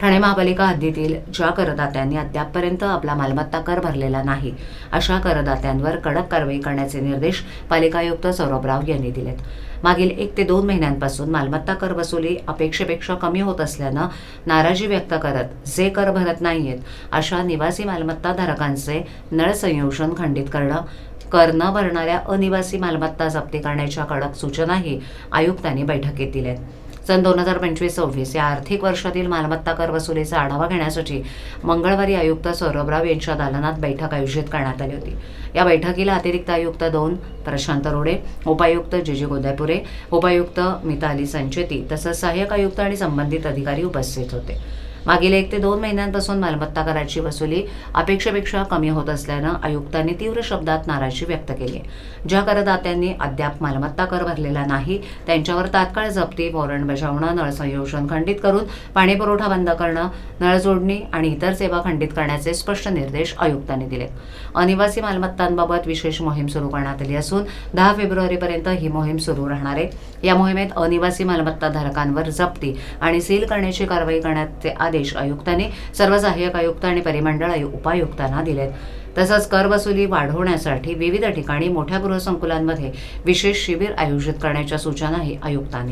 ठाणे महापालिका हद्दीतील ज्या करदात्यांनी अद्यापपर्यंत आपला मालमत्ता कर भरलेला नाही अशा करदात्यांवर कडक कारवाई करण्याचे निर्देश पालिका आयुक्त सौरभ राव यांनी दिलेत. मागील 1 ते 2 महिन्यांपासून मालमत्ता कर वसुली अपेक्षेपेक्षा कमी होत असल्यानं नाराजी व्यक्त करत जे कर भरत नाहीयेत अशा निवासी मालमत्ता धारकांचे नळ संयोजन खंडित करणं, कर न भरणाऱ्या अनिवासी मालमत्ता जप्ती करण्याच्या कडक सूचनाही आयुक्तांनी बैठकीत दिल्यात. सन 2025-26 या आर्थिक वर्षातील मालमत्ता कर वसुलीचा आढावा घेण्यासाठी मंगळवारी आयुक्त सौरभ राव यांच्या दालनात बैठक आयोजित करण्यात आली होती. या बैठकीला अतिरिक्त आयुक्त 2 प्रशांत रोडे, उपायुक्त जी गोदापुरे, उपायुक्त मिताली संचेती तसंच सहाय्यक आयुक्त आणि संबंधित अधिकारी उपस्थित होते. मागील 1 ते 2 महिन्यांपासून मालमत्ता कराची वसुली अपेक्षेपेक्षा कमी होत असल्यानं आयुक्तांनी तीव्र शब्दात नाराजी व्यक्त केली आहे. ज्या करदात्यांनी अद्याप मालमत्ता कर भरलेला नाही त्यांच्यावर तात्काळ जप्ती, वॉरंट बजावणं, नळ संयोजन खंडित करून पाणीपुरवठा बंद करणं, नळ जोडणी आणि इतर सेवा खंडित करण्याचे स्पष्ट निर्देश आयुक्तांनी दिलेत. अनिवासी मालमत्तांबाबत विशेष मोहीम सुरू करण्यात आली असून 10 फेब्रुवारीपर्यंत ही मोहीम सुरू राहणार आहे. या मोहिमेत अनिवासी मालमत्ता धारकांवर जप्ती आणि सील करण्याची कारवाई करण्याचे आदेश आयुक्तांनी सर्व सहाय्यक आयुक्त आणि परिमंडळ उपायुक्तांना दिलेत. तसंच कर वसुली वाढवण्यासाठी विविध ठिकाणी मोठ्या गृहसंकुलांमध्ये विशेष शिबिर आयोजित करण्याच्या सूचनाही आयुक्तांनी